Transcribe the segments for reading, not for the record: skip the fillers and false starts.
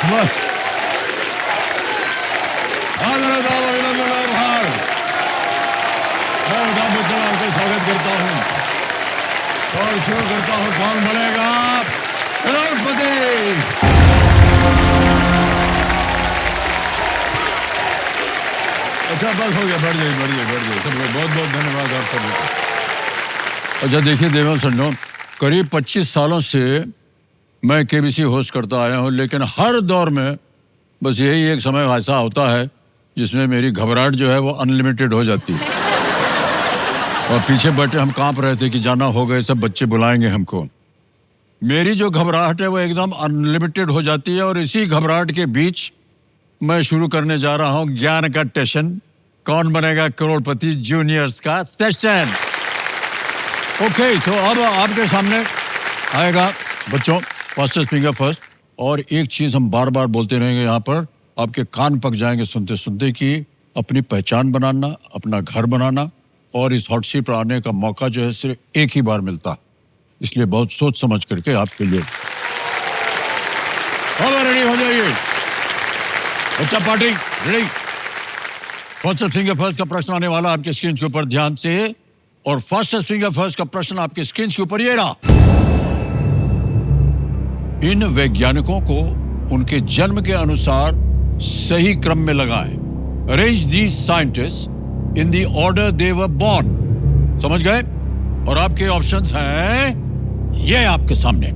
बस मैं स्वागत करता हूँ और शुरू करता हूँ। कौन बनेगा करोड़पति? अच्छा बस हो गया, बढ़ जाइए सब लोग। बहुत बहुत धन्यवाद आप सभी को। अच्छा देखिए देवेंद्र संजो, करीब 25 सालों से मैं केबीसी होस्ट करता आया हूँ, लेकिन हर दौर में बस यही एक समय ऐसा होता है जिसमें मेरी घबराहट जो है वो अनलिमिटेड हो जाती है। और पीछे बैठे हम कांप रहे थे कि जाना हो गए, सब बच्चे बुलाएंगे हमको। मेरी जो घबराहट है वो एकदम अनलिमिटेड हो जाती है। और इसी घबराहट के बीच मैं शुरू करने जा रहा हूँ ज्ञान का टेशन, कौन बनेगा करोड़पति जूनियर्स का सेशन। ओके, तो अब आपके सामने आएगा बच्चों फास्टेस्ट फिंगर फर्स्ट। और एक चीज हम बार बार बोलते रहेंगे यहाँ पर, आपके कान पक जाएंगे सुनते सुनते, कि अपनी पहचान बनाना, अपना घर बनाना और इस हॉट सीट पर आने का मौका जो है सिर्फ एक ही बार मिलता है। इसलिए बहुत सोच समझ करके आपके लिए रेडी हो जाइए। बच्चा party ready. Fastest finger first का प्रश्न आने वाला आपके स्क्रीन के ऊपर, ध्यान से। और फास्टेस्ट फिंगर फर्स्ट का प्रश्न आपके स्क्रीन के ऊपर ये रहा। इन वैज्ञानिकों को उनके जन्म के अनुसार सही क्रम में लगाएं। Arrange these scientists in the order they were born. समझ गए? और आपके ऑप्शंस हैं ये आपके सामने।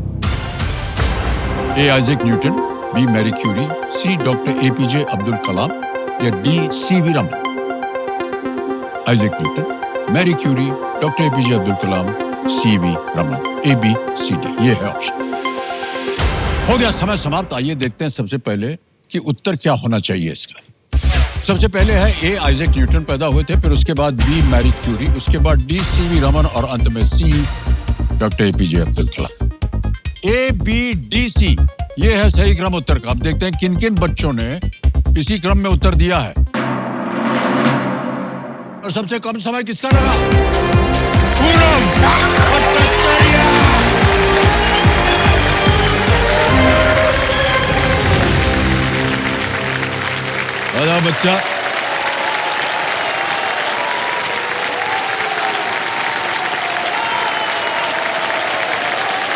A Isaac Newton, B Marie Curie, C doctor APJ Abdul Kalam या D CV Raman. Isaac Newton, Marie Curie, doctor APJ Abdul Kalam, CV Raman. A B C D, ये है ऑप्शन। हो गया समय समाप्त। आइए देखते हैं सबसे पहले कि उत्तर क्या होना चाहिए इसका। सबसे पहले है ए आइजैक न्यूटन पैदा हुए थे, फिर उसके बाद बी मैरी क्यूरी, उसके बाद डी सीवी रमन और अंत में C doctor APJ Abdul Kalam. A B D C, ये है सही क्रम उत्तर का। अब देखते हैं किन किन बच्चों ने इसी क्रम में उत्तर दिया है। और सबसे कम समय किसका लगा? आजा बच्चा।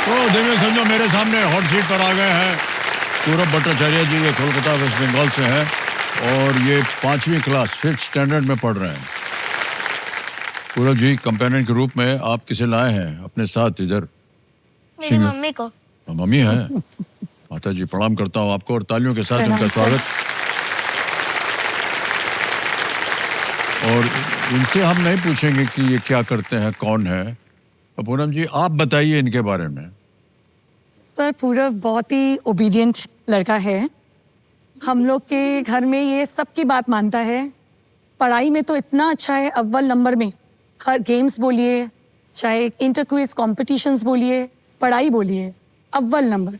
तो देवेंद्र संजो मेरे सामने हॉट सीट पर आ गए हैं। पूरब भट्टाचार्य जी, ये कोलकाता वेस्ट बंगाल से हैं और ये 5वीं क्लास 5th स्टैंडर्ड में पढ़ रहे हैं। पूरब जी, कंपेनियन के रूप में आप किसे लाए हैं अपने साथ इधर? मेरी मम्मी को। मम्मी है? माता जी प्रणाम करता हूँ आपको और तालियों के साथ उनका स्वागत। और इनसे हम नहीं पूछेंगे कि ये क्या करते हैं, कौन है। तो पूनम जी आप बताइए इनके बारे में। सर, पूरब बहुत ही ओबीडियंट लड़का है। हम लोग के घर में ये सबकी बात मानता है। पढ़ाई में तो इतना अच्छा है, अव्वल नंबर में। हर गेम्स बोलिए, चाहे इंटर क्विज कॉम्पिटिशन्स बोलिए, पढ़ाई बोलिए, अव्वल नंबर।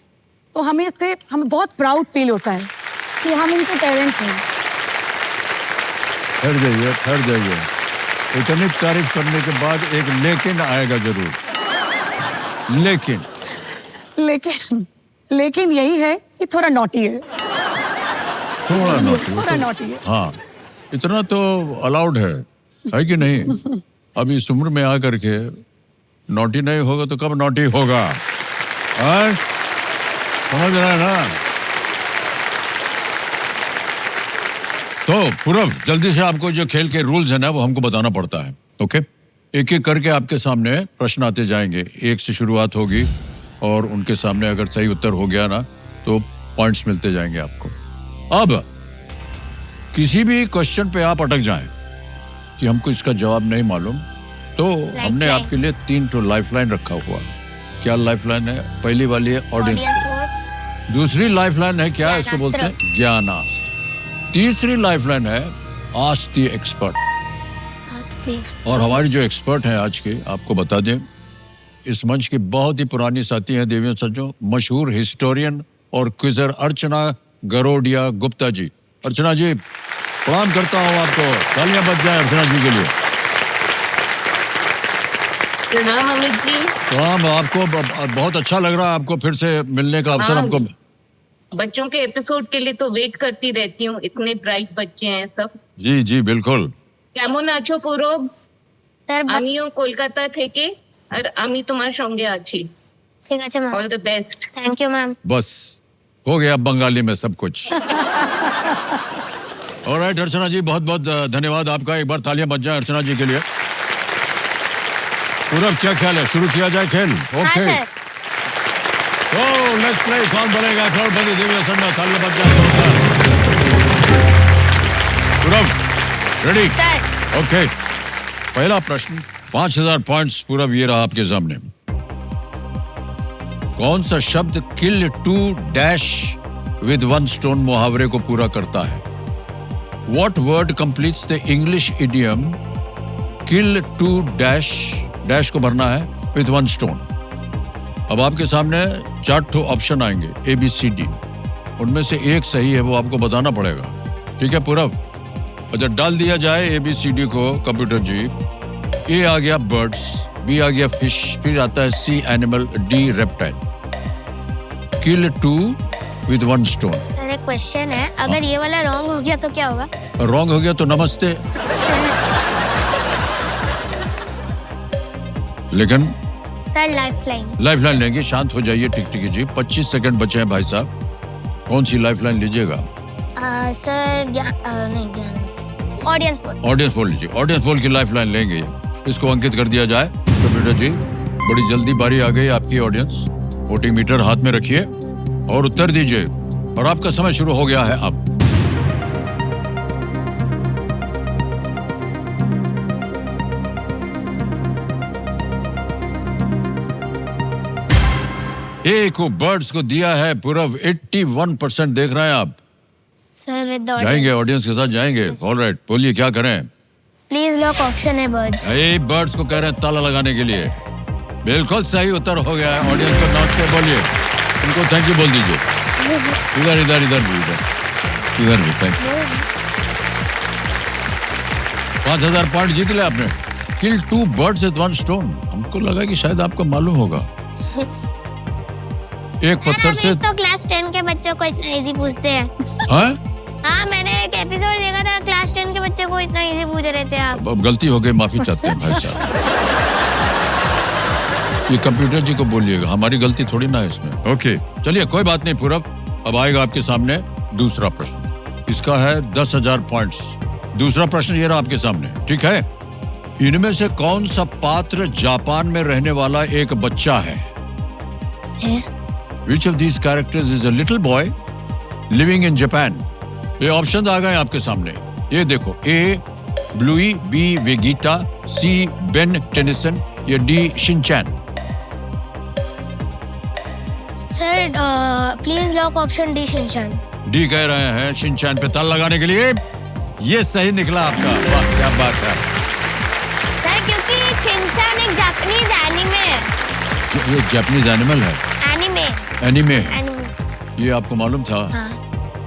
तो हमें बहुत प्राउड फील होता है कि हम इनके पेरेंट हैं। ठहर जाइए। इतनी तारीफ करने के बाद एक लेकिन आएगा जरूर। लेकिन यही है कि थोड़ा नॉटी है। थोड़ा नॉटी है। हाँ, इतना तो अलाउड है कि नहीं? अब इस उम्र में आकर के नॉटी नहीं होगा तो कब नॉटी होगा? समझ रहा है ना? तो पूरब, जल्दी से आपको जो खेल के रूल्स है ना वो हमको बताना पड़ता है। ओके, एक एक करके आपके सामने प्रश्न आते जाएंगे। एक से शुरुआत होगी और उनके सामने अगर सही उत्तर हो गया ना तो पॉइंट्स मिलते जाएंगे आपको। अब किसी भी क्वेश्चन पे आप अटक जाएं कि हमको इसका जवाब नहीं मालूम, तो हमने आपके लिए 3 तो लाइफलाइन रखा हुआ। क्या लाइफलाइन है? पहली वाली है ऑडियंस। दूसरी लाइफलाइन है क्या? इसको बोलते हैं ज्ञानास्त्र। तीसरी लाइफलाइन है आस्क द एक्सपर्ट। और हमारी जो एक्सपर्ट हैं आज के, आपको बता दें, इस मंच की बहुत ही पुरानी साथी हैं देवेंद्र संजो, मशहूर हिस्टोरियन और क्विजर अर्चना गरोडिया गुप्ता जी। अर्चना जी प्रणाम करता हूँ आपको। तालियां बज जाए अर्चना जी के लिए। प्रणाम। आपको बहुत अच्छा लग रहा है आपको फिर से मिलने का अवसर हमको। बच्चों के एपिसोड के लिए तो वेट करती रहती हूँ, इतने ब्राइट बच्चे हैं सब। जी जी बिल्कुल। কেমন আছো পূরব? স্যার আমিও কলকাতা থেকে, আর আমি তোমার সঙ্গে আছি। ঠিক আছে ma'am. All the best. Thank you ma'am. बस हो गया बंगाली में सब कुछ। ऑलराइट अर्चना जी, बहुत बहुत धन्यवाद आपका। एक बार तालियां बज जाए अर्चना जी के लिए। पूरब क्या ख्याल है, शुरू किया जाए खेल? हाँ okay, sir. Oh let's play. Kaun Banega करोड़पति? देवी सन्ना, तालियां बज जाए। पूरब रेडी? सर ओके, पहला प्रश्न 5000 पॉइंट्स। पूरब ये रहा आपके सामने। कौन सा शब्द kill two dash with one stone मुहावरे को पूरा करता है? What word completes the English idiom kill two dash dash को भरना है with one stone? अब आपके सामने 4 ठो ऑप्शन आएंगे ABCD, उनमें से एक सही है, वो आपको बताना पड़ेगा। ठीक है पूरब? अच्छा, डाल दिया जाए ABCD को कंप्यूटर जी। A आ गया बर्ड्स, B आ गया फिश, फिर आता है C animal, D reptile. Kill two with one stone. Sir एक क्वेश्चन है, अगर ये वाला रॉन्ग हो गया तो क्या होगा? रॉन्ग हो गया तो नमस्ते। लेकिन सर लाइफलाइन। लाइफलाइन लेंगे। शांत हो जाइए टिकटिकी जी, 25 सेकंड बचे हैं भाई साहब। कौन सी लाइफलाइन लीजिएगा? सर नहीं ज्ञान, ऑडियंस पोल। ऑडियंस पोल लीजिए। ऑडियंस पोल की लाइफलाइन लेंगे। इसको अंकित कर दिया जाए कंप्यूटर जी। बड़ी जल्दी बारी आ गई आपकी ऑडियंस। वोटिंग मीटर हाथ में रखिए और उत्तर दीजिए, और आपका समय शुरू हो गया है अब। ए को बर्ड्स को दिया है पूरब 81%। देख रहे हैं आप? सर विद जाएंगे ऑडियंस के साथ जाएंगे। ऑलराइट, बोलिए क्या करें? प्लीज लॉक ऑप्शन है बर्ड्स। ए बर्ड्स को कह रहे हैं ताला लगाने के लिए। बिल्कुल सही उत्तर हो गया है। ऑडियंस को नोट के बोलिए, उनको थैंक यू बोल दीजिए। इधर इधर इधर भी, इधर भी थैंक यू। 5000 पॉइंट जीत लिया आपने। Kill two birds with one stone. हमको लगा कि शायद आपको मालूम होगा। एक पत्थर से तो क्लास 10 के बच्चों को इतना इजी पूछते हैं। हाँ? हाँ मैंने एक एपिसोड देखा था, क्लास 10 के बच्चे को इतना इजी पूछ रहे थे आप। अब गलती हो गई, माफी चाहते हैं भाई साहब। ये कंप्यूटर जी को बोलिएगा, हमारी गलती थोड़ी ना है इसमें। ओके चलिए, कोई बात नहीं पूरब। अब आएगा आपके सामने दूसरा प्रश्न। इसका है 10,000 पॉइंट्स। दूसरा प्रश्न ये रहा आपके सामने, ठीक है? इनमें से कौन सा पात्र जापान में रहने वाला एक बच्चा है? Which of these characters is a little boy living in Japan? ये ऑप्शन आ गए आपके सामने। ये देखो, A ब्लूई, B वेगीटा, C Ben Tennyson या D Shinchan. Sir please lock option D Shinchan. D कह रहे हैं शिनचैन पे ताला लगाने के लिए। ये सही निकला आपका। वाह क्या बात है। सर क्योंकि शिनचैन एक जापानीज एनिमे है। ये जापानीज एनिमल है? एनिमे। एनिमे। एनिमे। ये आपको मालूम था? हाँ।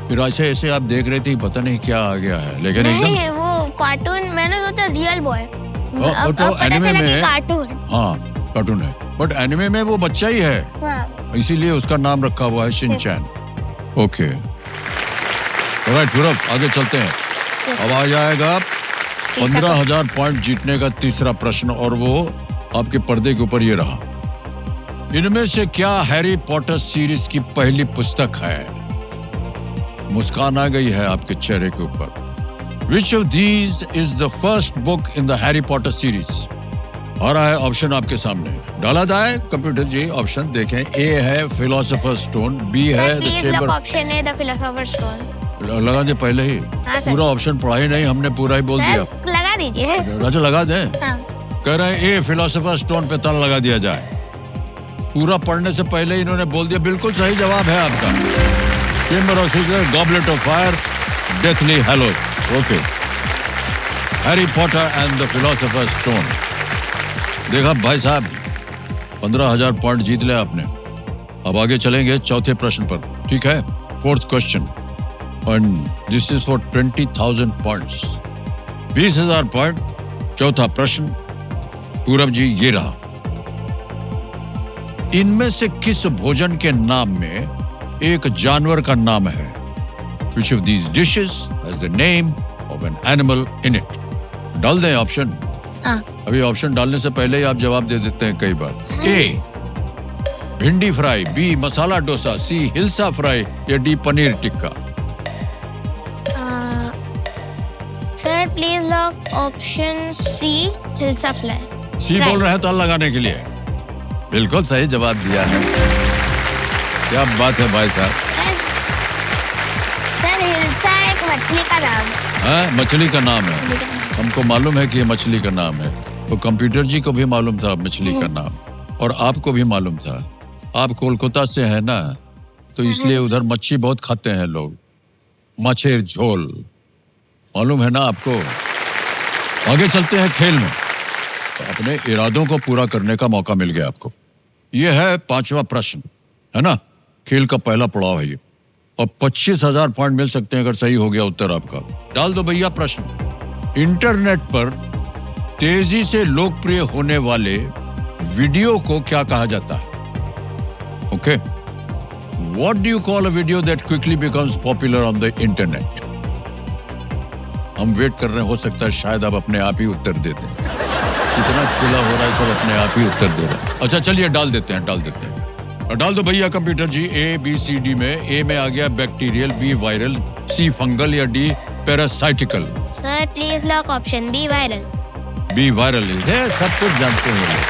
फिर ऐसे ऐसे आप देख रहे थे, पता नहीं क्या आ गया है, लेकिन एकदम नहीं वो कार्टून, मैंने सोचा रियल बॉय। अब तो पता एनिमे चला कि में कार्टून। हाँ कार्टून है, बट एनिमे में वो बच्चा ही है, हाँ। इसीलिए उसका नाम रखा हुआ है शिनचैन। ओके राइट पूरब, आगे चलते हैं। अब आ जाएगा 15,000 पॉइंट जीतने का तीसरा प्रश्न, और वो आपके पर्दे के ऊपर ये रहा। इनमें से क्या हैरी पॉटर सीरीज की पहली पुस्तक है? मुस्कान आ गई है आपके चेहरे के ऊपर। Which of these is the first book in the Harry Potter series? आ रहा है ऑप्शन आपके सामने, डाला जाए कंप्यूटर जी। ऑप्शन देखें, ए है फिलोसोफर स्टोन, बी है the please lock chamber. Option है द फिलोसोफर स्टोन। लगा दे पहले ही। हाँ, सर। पूरा ऑप्शन पढ़ा ही नहीं हमने, पूरा ही बोल दिया। सर लगा दीजिए। राजा लगा दें? हाँ। कह रहे हैं ए फिलोसोफर स्टोन पे ताला लगा दिया जाए। पूरा पढ़ने से पहले ही इन्होंने बोल दिया। बिल्कुल सही जवाब है आपका। Chamber of secrets, goblet of fire, deathly hallows. Okay, Harry Potter and the philosopher stone. देखा भाई साहब, 15,000 पॉइंट जीत लिया आपने। अब आगे चलेंगे चौथे प्रश्न पर, ठीक है? Fourth question, and this is for 20,000 points. 20,000 point. चौथा प्रश्न पूरब जी ये रहा। इनमें से किस भोजन के नाम में एक जानवर का नाम है. Which of these dishes has the name of an animal in it? डाल दें ऑप्शन. हाँ. अभी ऑप्शन डालने से पहले ही आप जवाब दे देते हैं कई बार. A bhindi fry, B masala dosa, C hilsa fry या D paneer tikka. Sir please lock option C hilsa fry. C बोल रहे हैं ताल लगाने के लिए. बिल्कुल सही जवाब दिया है. क्या बात है भाई साहब. सर हिलसा एक मछली का नाम है. हाँ, मछली का नाम है. मछली का नाम. हमको मालूम है कि ये मछली का नाम है. तो कंप्यूटर जी को भी मालूम था मछली का नाम, और आपको भी मालूम था. आप कोलकाता से हैं ना, तो इसलिए उधर मच्छी बहुत खाते हैं लोग. मछेर झोल मालूम है ना आपको. आगे चलते हैं खेल में. तो अपने इरादों को पूरा करने का मौका मिल गया आपको. यह है 5वां प्रश्न, है ना. खेल का पहला पड़ाव है ये, और 25,000 पॉइंट मिल सकते हैं अगर सही हो गया उत्तर आपका. डाल दो भैया प्रश्न. इंटरनेट पर तेजी से लोकप्रिय होने वाले वीडियो को क्या कहा जाता है? Okay. What do you call a video that quickly becomes popular on the internet? हम वेट कर रहे हैं, हो सकता है शायद आप अपने आप ही उत्तर दे दें. इतना खेला हो रहा है, सब अपने आप ही उत्तर दे रहे हैं. अच्छा चलिए डाल देते हैं. डाल दो भैया computer ji. A B C D में ए में आ गया bacterial, B viral, C fungal या D parasitical. Sir please lock option B viral. B viral है. सब कुछ जानते हैं लोग.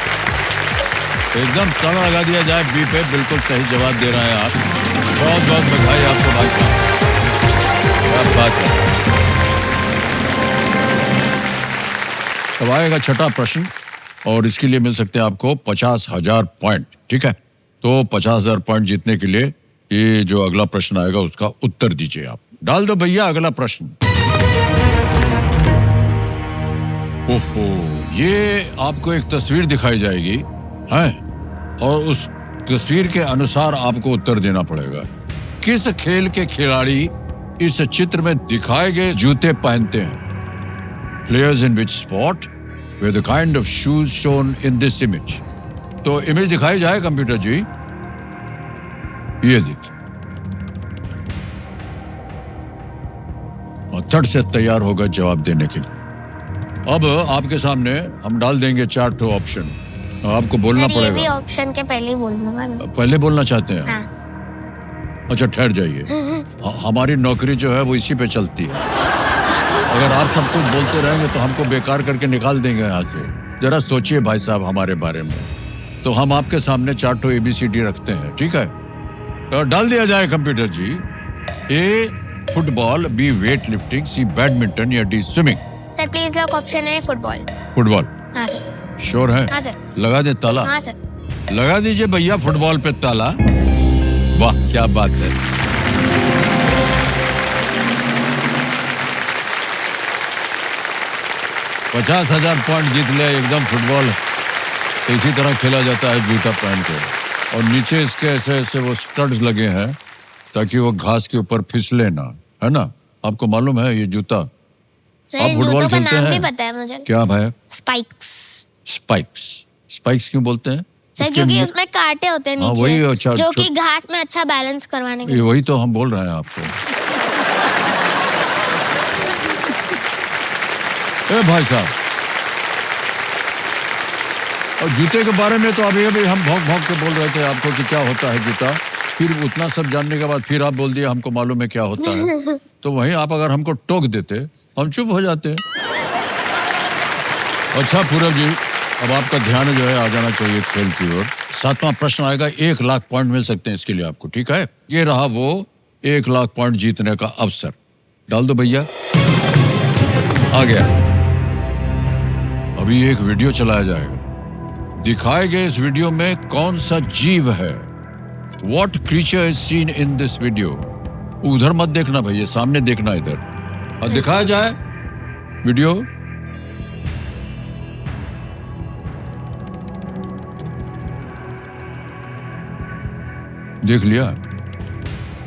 एकदम ताला लगा दिया जाए बी पे. बिल्कुल सही जवाब दे रहे हैं आप. बहुत बहुत बधाई आपको भाई साहब. क्या बात है. अब आएगा छठा प्रश्न, और इसके लिए मिल सकते हैं आपको 50,000 पॉइंट. ठीक है, तो 50,000 पॉइंट जीतने के लिए ये जो अगला प्रश्न आएगा उसका उत्तर दीजिए आप. डाल दो भैया अगला प्रश्न. ओहो, ये आपको एक तस्वीर दिखाई जाएगी है, और उस तस्वीर के अनुसार आपको उत्तर देना पड़ेगा. किस खेल के खिलाड़ी इस चित्र में दिखाए गए जूते पहनते हैं? Players in which sport wear the kind of shoes shown in this image? तो इमेज दिखाई जाए कंप्यूटर जी. ये देखिए, थर्ड से तैयार होगा जवाब देने के लिए. अब आपके सामने हम डाल देंगे 4 ठो ऑप्शन. आपको बोलना सर ये भी पड़ेगा. ऑप्शन के पहले ही बोल दूंगा मैं. पहले बोलना चाहते हैं? हाँ. अच्छा ठहर जाइए. हमारी नौकरी जो है वो इसी पे चलती है. अगर आप सब कुछ बोलते रहेंगे तो हमको बेकार करके निकाल देंगे यहाँ से. जरा सोचिए भाई साहब हमारे बारे में. तो हम आपके सामने 4 ठो ABCD रखते हैं. ठीक है, तो डाल दिया जाए कंप्यूटर जी. ए फुटबॉल, बी वेट लिफ्टिंग, सी बैडमिंटन या D swimming. Sir please lock option है फुटबॉल. फुटबॉल हाँ सर. श्योर है? हाँ सर. लगा दे ताला. हाँ सर. लगा दीजिए भैया फुटबॉल पे ताला. वाह क्या बात है. $50,000 पॉइंट जीत ले. एकदम फुटबॉल इसी तरह खेला जाता है जूता पहन के, और नीचे इसके ऐसे ऐसे वो स्टड्स लगे हैं ताकि वो घास के ऊपर फिसले ना, है ना. आपको मालूम है ये जूता. सर आप इन फुटबॉल जूतों का खेलते नाम हैं? भी पता है मुझे. क्या भाई? स्पाइक्स. स्पाइक्स. स्पाइक्स क्यों बोलते हैं? सर उसके क्योंकि लिए- उसमें कांटे होते हैं हाँ, नीचे, वही अच्छा- जो कि घास में अच्छा बैलेंस करवाने के ये लिए. वही तो हम बोल रहे हैं आपको. ए भाई साहब, और जूते के बारे में तो अभी हम भौंक के बोल रहे थे आपको कि क्या होता है जूता. फिर उतना सब जानने के बाद फिर आप बोल दिए हमको मालूम है क्या होता है. तो वहीं आप अगर हमको टोक देते हम चुप हो जाते. अच्छा पूरब जी, अब आपका ध्यान जो है आ जाना चाहिए खेल की ओर. 7वां प्रश्न आएगा. 1 लाख पॉइंट मिल सकते हैं इसके लिए आपको. ठीक है, ये रहा वो 1 लाख पॉइंट जीतने का अवसर. डाल दो भैया. आ गया. अभी एक वीडियो चलाया जाएगा. दिखाए गए इस वीडियो में कौन सा जीव है? What creature is seen in this video? उधर मत देखना भैया, सामने देखना इधर. और दिखाया जाए वीडियो. देख लिया?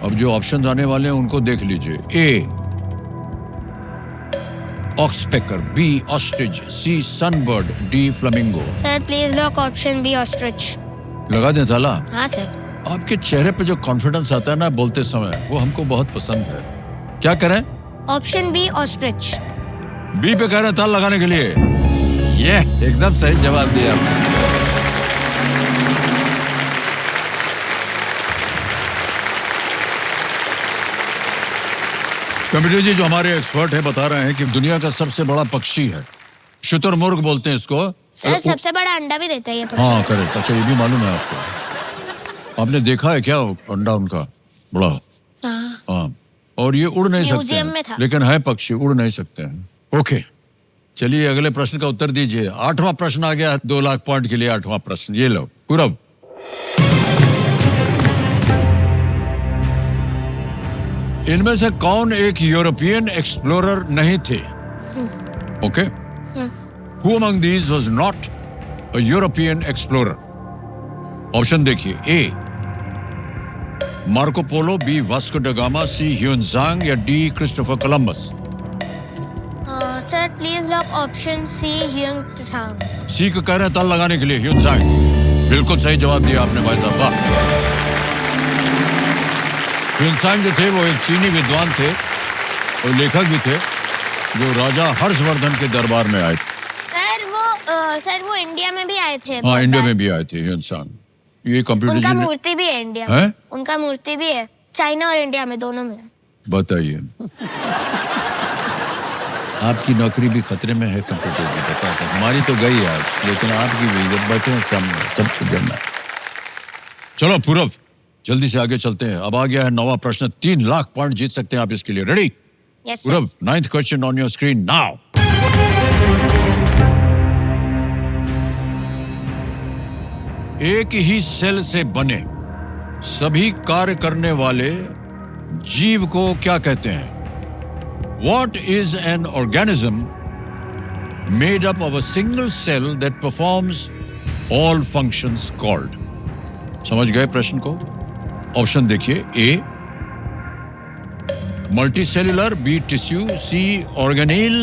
अब जो ऑप्शन आने वाले हैं उनको देख लीजिए. A oxpecker, B ostrich, C sunbird, D flamingo. Sir please lock option B ostrich. लगा दें ताला. हाँ सर. आपके चेहरे पे जो कॉन्फिडेंस आता है ना बोलते समय, वो हमको बहुत पसंद है। क्या करें? Option B ostrich. बी पे कह रहे हैं ताल लगाने के लिए। ये एकदम सही जवाब दिया आपने। कंप्यूटर जी जो हमारे एक्सपर्ट है बता रहे हैं कि दुनिया का सबसे बड़ा पक्षी है, शुतुरमुर्ग बोलते हैं इसको। सर सबसे बड़ा अंडा भी देता है ये पक्षी। हाँ करेक्ट। अच्छा ये भी मालूम है आपको? आपने देखा है क्या अंडा उनका बड़ा? हाँ। हाँ, और ये उड़ नहीं सकते म्यूजियम हैं, में था। लेकिन है पक्षी, उड़ नहीं सकते हैं। ओके, चलिए अगले प्रश्न का उत्तर दीजिए। 8वां प्रश्न आ गया 2 लाख पॉइंट के लिए। 8वां प्रश्न ये लो पूरब। इनमें से कौन एक यूरोपियन एक्सप्लोरर नहीं थे? Okay, who among these was not a European explorer? Option देखिए, A Marco Polo, B Vasco da Gama, C Hiuen Tsang या D Christopher Columbus? Sir please lock option C Hiuen Tsang. C को कह रहे हैं ताल लगाने के लिए, ह्यूनजांग। बिल्कुल सही जवाब दिया आपने भाई साहब, वाह। ह्यूनजांग जो थे वो एक चीनी विद्वान थे और लेखक भी थे जो राजा हर्षवर्धन के दरबार में आए थे। सर वो इंडिया में भी आए थे। हाँ, इंडिया में भी आए थे ह्यूनजांग। ये कंप्यूटर उनका जी ने मूर्ति भी है इंडिया है? में। उनका मूर्ति भी है, चाइना और इंडिया में दोनों में। बताइए। आपकी नौकरी भी खतरे में है कंप्यूटर जी, बताते हैं। हमारी तो गई आज, लेकिन आपकी भी जब बैठे हैं सामने सबको जानना है। चलो पूरब जल्दी से आगे चलते हैं। अब आ गया है 9वां प्रश्न। 3 लाख पॉइंट जीत सकते हैं आप इसके लिए। रेडी? यस पूरब, 9th question on your screen now. एक ही सेल से बने सभी कार्य करने वाले जीव को क्या कहते हैं? What is an organism made up of a single cell that performs all functions called? समझ गए प्रश्न को? ऑप्शन देखिए, ए मल्टीसेल्यूलर, बी टिश्यू, सी ऑर्गेनेल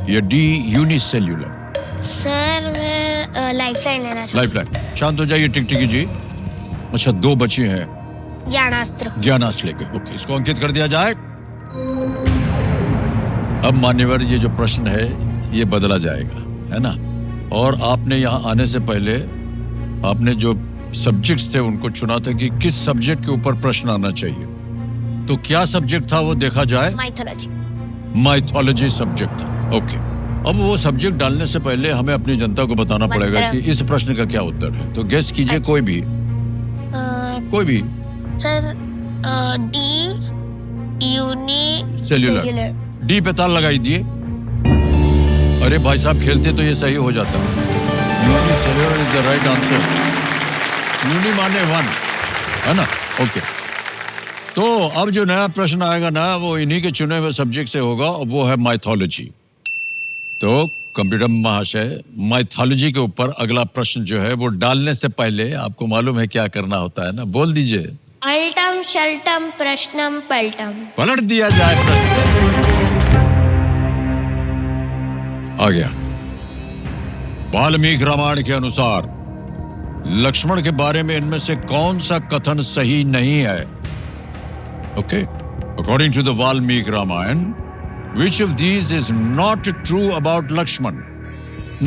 या डी यूनिसेल्यूलर? सर मैं लाइफलाइन लेना चाहता लाइफलाइन। शांत हो जाइए टिकटिकी जी। अच्छा 2 बचे हैं। हूँ। ज्ञानास्त्र। ज्ञानास्त्र लेके। ओके, इसको अंकित कर दिया जाए। अब मान्यवर ये जो प्रश्न है ये बदला जाएगा, है ना? और आपने यहाँ आने से पहले आपने जो सब्जेक्ट्स थे उनको चुना था कि किस सब्जेक्ट के ऊपर प्रश्न आना चाहिए। तो क्या सब्जेक्ट था वो देखा जाए। माइथोलॉजी। माइथोलॉजी सब्जेक्ट था। ओके, अब वो सब्जेक्ट डालने से पहले हमें अपनी जनता को बताना पड़ेगा कि इस प्रश्न का क्या उत्तर है। तो गेस कीजिए। अच्छा। कोई भी सर डी सेल्यूलर। डी पे ताल लगाई दिए। अरे भाई साहब खेलते तो ये सही हो जाता। Unicellular is the right answer. Uni माने 1, है ना? ओके, तो अब जो नया प्रश्न आएगा ना वो इन्हीं के चुने हुए सब्जेक्ट से होगा और वो है माइथोलॉजी। तो कंप्यूटर महाशय, माइथोलॉजी के ऊपर अगला प्रश्न जो है वो डालने से पहले आपको मालूम है क्या करना होता है ना? बोल दीजिए। अल्टम शल्टम प्रश्नम पलटम। पलट दिया जाए प्रश्न। आ गया। वाल्मीकि रामायण के अनुसार लक्ष्मण के बारे में इनमें से कौन सा कथन सही नहीं है? Okay, according to the Valmiki Ramayana, which of these is not true about Lakshman?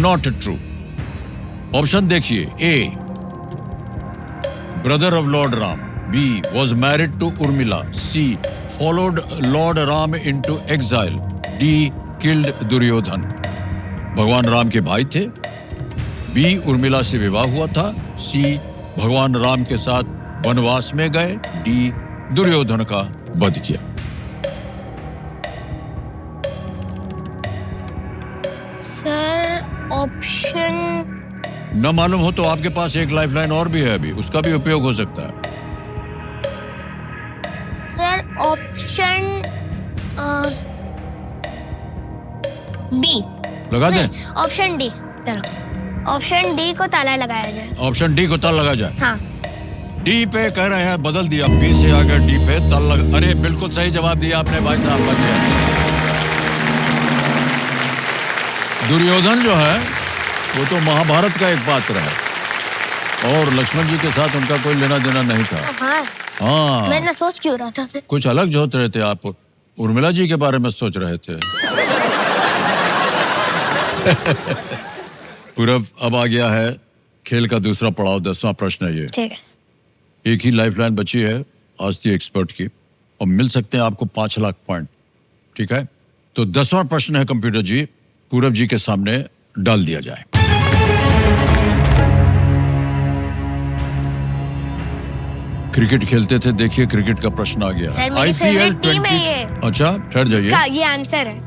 Not true. Option देखिए, A brother of Lord Ram, B was married to Urmila, C followed Lord Ram into exile, D killed Duryodhan. भगवान राम के भाई थे, B Urmila से विवाह हुआ था, C भगवान राम के साथ वनवास में गए, D दुर्योधन का वध किया। सर ऑप्शन न मालूम हो तो आपके पास एक लाइफलाइन और भी है अभी, उसका भी उपयोग हो सकता है। सर ऑप्शन बी लगा दें? Option D. ऑप्शन डी को ताला लगाया जाए। ऑप्शन डी को ताला लगा जाए। हाँ। डी पे कह रहे हैं, बदल दिया, बी से आकर डी पे ताला लगा। अरे बिल्कुल सही जवाब दिया आपने भाई साहब। बच गया। दुर्योधन जो है वो तो महाभारत का एक पात्र है। और लक्ष्मण जी के साथ उनका कोई लेना देना नहीं था। हाँ, हाँ, मैं ना सोच क्यों रहा था फिर। कुछ अलग सोच रहे थे आप, उर्मिला जी के बारे में सोच रहे थे। पूरब, अब आ गया है खेल का दूसरा पड़ाव, 10वां प्रश्न है ये। ठीक है। एक ही लाइफलाइन बची है आज दी एक्सपर्ट की, और मिल सकते हैं आपको 5 लाख पॉइंट। ठीक है, तो 10वां प्रश्न है कंप्यूटर जी, पूरब जी के सामने डाल दिया जाए। क्रिकेट खेलते थे, देखिए क्रिकेट का प्रश्न आ गया। सर, मेरी फेवरेट टीम है ये। अच्छा, ठहर जाइए, इसका ये आंसर है।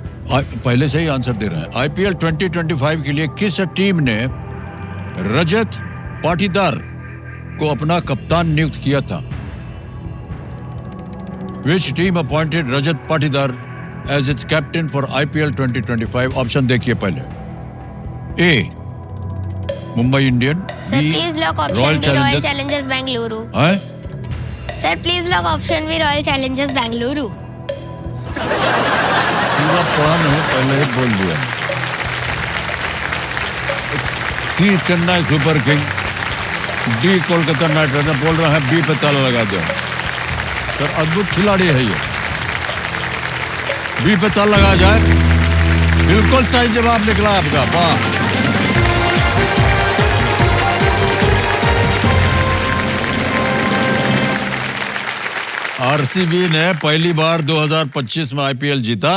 पहले से ही आंसर दे रहे हैं। आईपीएल 2025 के लिए किस टीम ने रजत पाटीदार को अपना कप्तान नियुक्त किया था? Which team appointed Rajat Patidar as its captain for IPL 2025? Option देखिए पहले। A, Mumbai Indian. Sir please lock option B, Royal Challengers Bengaluru. हैं? Sir please lock option B, Royal Challengers Bengaluru. पूरा पढ़ा नहीं, पहले ही बोल दिया। C, Chennai Super King. D, Kolkata Knight Riders. बोल रहा है बी पे ताला लगा दो। सर अद्भुत खिलाड़ी है ये, बी पे ताला लगा जाए। बिल्कुल सही जवाब निकला आपका, वाह। आरसीबी ने पहली बार 2025 में आईपीएल जीता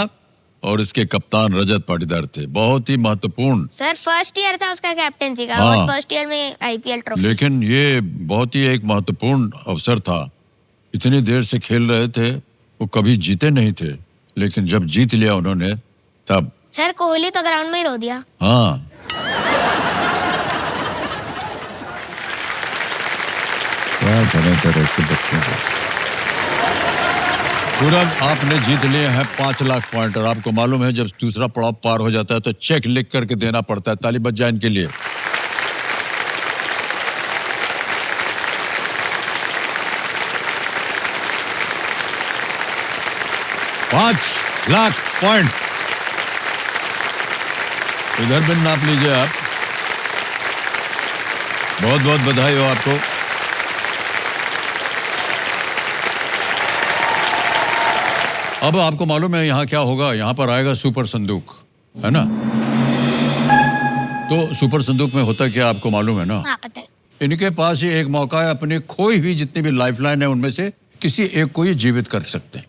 और इसके कप्तान रजत पाटीदार थे। बहुत ही महत्वपूर्ण। सर फर्स्ट ईयर था उसका कैप्टेंसी का, हाँ। और फर्स्ट ईयर में आईपीएल ट्रॉफी। लेकिन ये बहुत ही एक महत्वपूर्ण अवसर था। इतनी देर से खेल रहे थे, वो कभी जीते नहीं थे, लेकिन जब जीत लिया उन्होंने तब। सर कोहली तो ग्राउंड में ही रो दिया। हाँ, क्या करें सर ऐसे बच्चों को। पूरब, आपने जीत लिए हैं 5 लाख पॉइंट, और आपको मालूम है जब दूसरा पड़ाव पार हो जाता है तो चेक लिख करके देना पड़ता है। ताली बज जाए इनके लिए। $5 लाख पॉइंट इधर भी नाप लीजिए आप। बहुत बहुत बधाई हो आपको। अब आपको मालूम है यहाँ क्या होगा? यहाँ पर आएगा सुपर संदूक, है ना? तो सुपर संदूक में होता क्या आपको मालूम है ना? हाँ पता है। इनके पास ही एक मौका है, अपनी खोई हुई जितनी भी लाइफलाइन है उनमें से किसी एक को ही जीवित कर सकते हैं।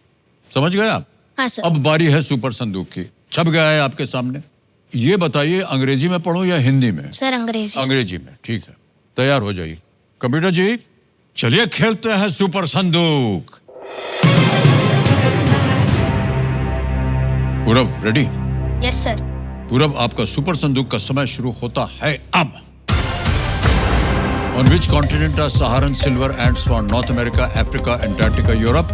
समझ गए आप? हाँ सर। अब बारी है सुपर संदूक की। छप गया है आपके सामने। ये बताइए अंग्रेजी में पढ़ूं या हिंदी में? सर अंग्रेजी। अंग्रेजी में, ठीक है। तैयार हो जाइए कंप्यूटर जी, चलिए खेलते हैं सुपर संदूक। पूरब रेडी? Yes sir. पूरब, आपका सुपर संदूक का समय शुरू होता है अब। On which continent are Saharan silver ants found? North America, Africa, Antarctica, Europe?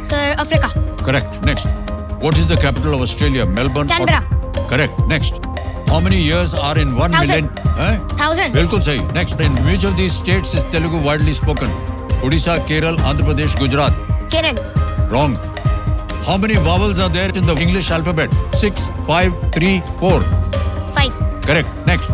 Sir Africa. Correct. Next. What is the capital of Australia? Melbourne. Canberra. Correct. Next. How many years are in 1 million? 1000। बिल्कुल सही। Next. In which of these states is Telugu widely spoken? Odisha, Kerala, Andhra Pradesh, Gujarat. Kerala. Wrong. How many vowels are there in the English alphabet? 6, 5, 3, 4. 5। Correct. Next.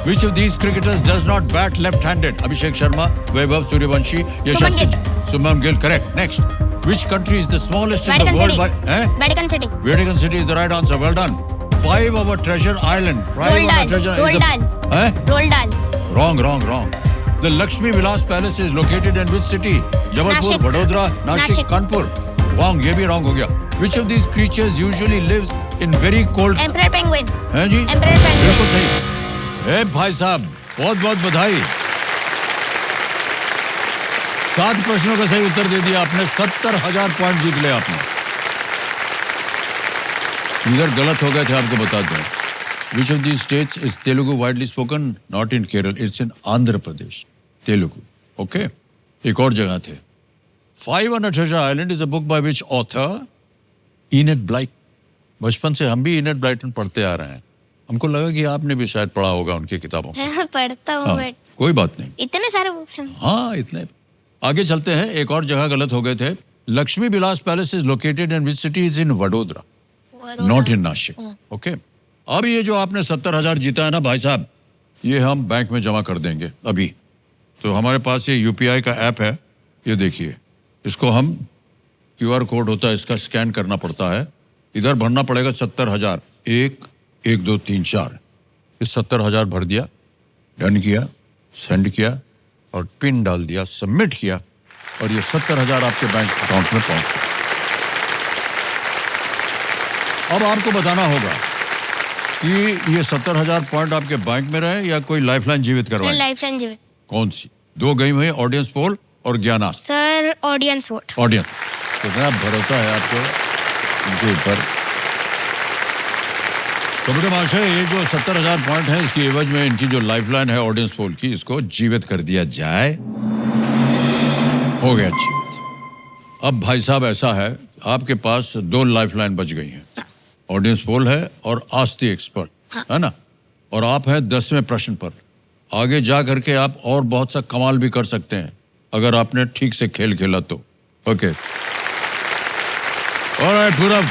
Which of these cricketers does not bat left-handed? Abhishek Sharma, Vaibhav Suryavanshi, Yashasvi. Shubman Gill. Correct. Next. Which country is the smallest in the Vatican world? City। Vatican City। Vatican City is the right answer. Well done. 5 of our treasure island. 5 of our treasure Roald Dahl। Roald Dahl। Wrong. The Lakshmi Vilas Palace is located in which city? Jabalpur, Nashik। Vadodara, Nashik, Nashik। Kanpur. Wrong, ये भी wrong हो गया। Which of these creatures usually lives in very cold? Emperor Penguin। हैं जी? Emperor Penguin। बिल्कुल सही। ए भाई साहब, बहुत बहुत बधाई। 7 प्रश्नों का सही उत्तर दे दिया आपने। 70,000 पॉइंट जीत लिया आपने। इधर गलत हो गए थे, आपको बता दूं। Which of these states is Telugu widely spoken? Not in Kerala, it's in Andhra Pradesh. Telugu. Okay? एक और जगह थे। 5 on a Treasure Island is a book by which author? Enid Blyton. बचपन से हम भी इनेट ब्लाइटन पढ़ते आ रहे हैं। हमको लगा कि आपने भी शायद पढ़ा होगा उनकी किताबों को। पढ़ता हूँ हाँ, बट कोई बात नहीं। इतने सारे बुक्स हैं। हाँ, इतने। आगे चलते हैं। एक और जगह गलत हो गए थे। Lakshmi Vilas palace is located in which city? Is in Vadodara, not in Nashik. Okay, अब ये जो आपने 70,000 जीता है ना भाई साहब, ये हम बैंक में जमा कर देंगे अभी। तो हमारे पास ये यूपीआई का ऐप है, ये देखिए, इसको हम क्यूआर कोड होता है, इसका स्कैन करना पड़ता है, इधर भरना पड़ेगा 70,000, 11234, इस 70,000 भर दिया, डन किया, सेंड किया और पिन डाल दिया, सबमिट किया और ये 70,000 आपके बैंक अकाउंट में पहुंच गए। अब आपको बताना होगा कि ये 70,000 पॉइंट आपके बैंक में रहे या कोई लाइफलाइन जीवित सर करवाए? लाइफलाइन जीवित। कौन सी? दो गई हुई, ऑडियंस पोल और ज्ञानास्त्र। Sir audience vote. ऑडियंस, कितना भरोसा है आपको इनके ऊपर। कबीर महाशय, ये जो 70,000 पॉइंट है, इसकी एवज में इनकी जो लाइफलाइन है ऑडियंस पोल की, इसको जीवित कर दिया जाए। हो गया जीवित। अब भाई साहब ऐसा है, आपके पास 2 लाइफलाइन बच गई हैं, ऑडियंस पोल है और आस्ती एक्सपर्ट, है ना, और आप हैं 10वें प्रश्न पर। आगे जा करके आप और बहुत सा कमाल भी कर सकते हैं अगर आपने ठीक से खेल खेला तो। ओके, ऑलराइट, पूरा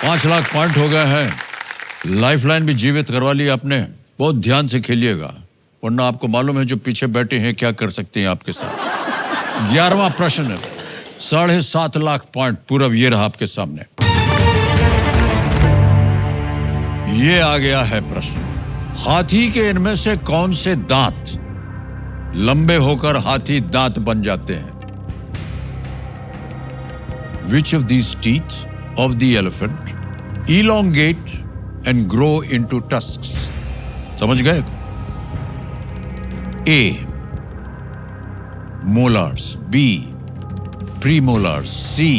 5 लाख पॉइंट हो गए हैं, लाइफलाइन भी जीवित करवा ली आपने। बहुत ध्यान से खेलिएगा, वरना आपको मालूम है जो पीछे बैठे हैं क्या कर सकते हैं आपके साथ। 11वां प्रश्न है, 7.5 लाख पॉइंट पूरा ये रहा आपके सामने। ये आ गया है प्रश्न, हाथी के इनमें से कौन से दांत लंबे होकर हाथी दांत बन जाते हैं? Which of these teeth of the elephant elongate and grow into tusks? समझ गए? A. molars, B. premolars, C.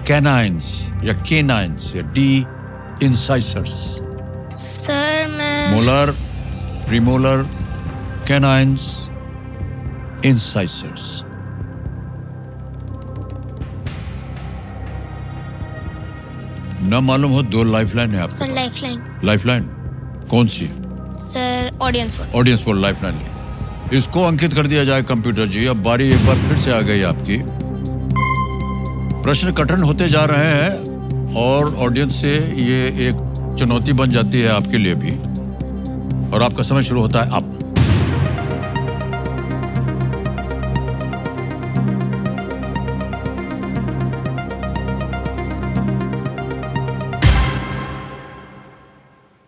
canines या canines या D. incisors. सर मैं मोलर, प्रीमोलर, कैनाइन्स, इंसाइसर्स। न मालूम हो, 2 लाइफलाइन है आपके सर पास। लाइफलाइन। लाइफलाइन कौन सी? Sir audience vote. Audience poll lifeline ली। इसको अंकित कर दिया जाए कंप्यूटर जी। अब बारी एक बार फिर से आ गई आपकी। प्रश्न कठिन होते जा रहे हैं और ऑडियंस से ये एक चुनौती बन जाती है आपके लिए भी, और आपका समय शुरू होता है अब।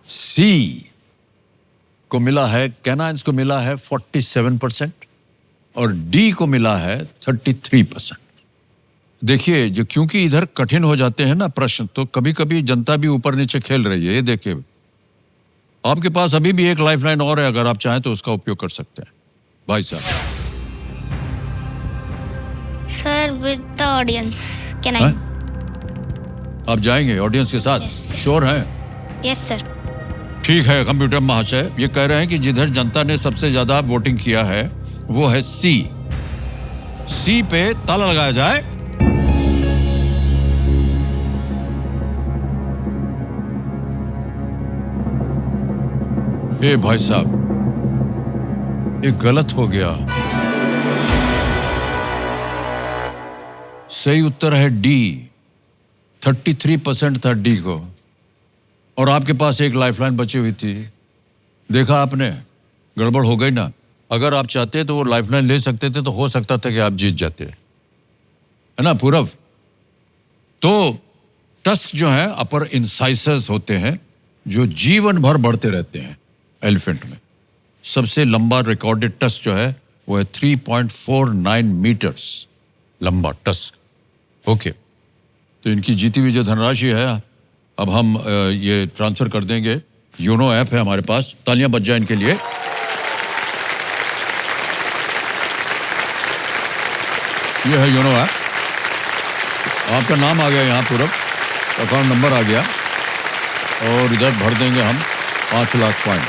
सी को मिला है, कैनाइन्स को मिला है 47% और डी को मिला है 33%। देखिए, जो क्योंकि इधर कठिन हो जाते हैं ना प्रश्न, तो कभी कभी जनता भी ऊपर नीचे खेल रही है। ये देखिए, आपके पास अभी भी एक लाइफलाइन और है, अगर आप चाहें तो उसका उपयोग कर सकते हैं भाई साहब। Sir with the audience can हैं? आई? आप जाएंगे ऑडियंस के साथ? Yes, sir. श्योर हैं? Yes sir. ठीक है कंप्यूटर महाशय, ये कह रहे हैं कि जिधर जनता ने सबसे ज्यादा वोटिंग किया है वो है सी। सी पे ताला लगाया जाए। ए भाई साहब, ये गलत हो गया। सही उत्तर है डी। 33% था डी को, और आपके पास एक लाइफलाइन बची हुई थी। देखा आपने, गड़बड़ हो गई ना। अगर आप चाहते तो वो लाइफलाइन ले सकते थे, तो हो सकता था कि आप जीत जाते, है ना पूरब। तो टस्क जो है अपर इंसाइसर्स होते हैं, जो जीवन भर बढ़ते रहते हैं एलिफेंट में। सबसे लंबा रिकॉर्डेड टस्क जो है वो है 3.49 मीटर्स लंबा टस्क। ओके, तो इनकी जीती हुई जो धनराशि है अब हम ये ट्रांसफर कर देंगे। योनो ऐप है हमारे पास, तालियां बज जाए इनके लिए। ये है योनो ऐप, आपका नाम आ गया यहाँ पूरब, अकाउंट नंबर आ गया, और इधर भर देंगे हम 5 लाख पॉइंट।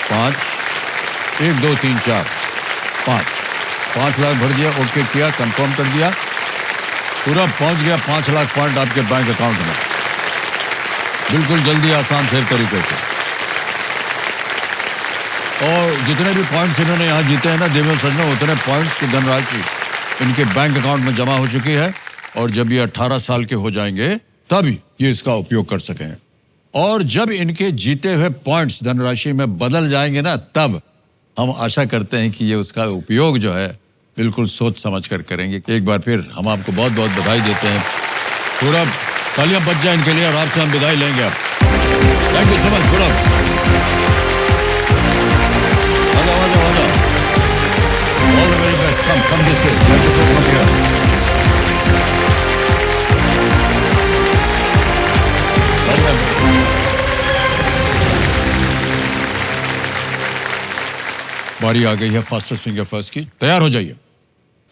5 1 2 3 4 5 लाख भर दिया, ओके किया, कंफर्म कर दिया, पूरा पहुंच गया 5 लाख पॉइंट आपके बैंक अकाउंट में। बिल्कुल जल्दी, आसान से तरीके से। और जितने भी पॉइंट्स इन्होंने यहाँ जीते हैं ना देवेंद्र सज्जनों, उतने पॉइंट्स की धनराशि इनके बैंक अकाउंट में जमा हो चुकी है, और जब ये 18 साल के हो जाएंगे तब ये इसका उपयोग कर सकें। और जब इनके जीते हुए पॉइंट्स धनराशि में बदल जाएंगे ना, तब हम आशा करते हैं कि ये उसका उपयोग जो है बिल्कुल सोच समझ कर करेंगे। एक बार फिर हम आपको बहुत बहुत बधाई देते हैं। थोड़ा तालियां बज जाए इनके लिए और आपसे हम विदाई लेंगे अब। Thank you so much. थोड़ा आजा। All the very best. Come this way. You have to go from here. बारी आ गई है फास्टेस्ट फिंगर फर्स्ट की। तैयार हो जाइए।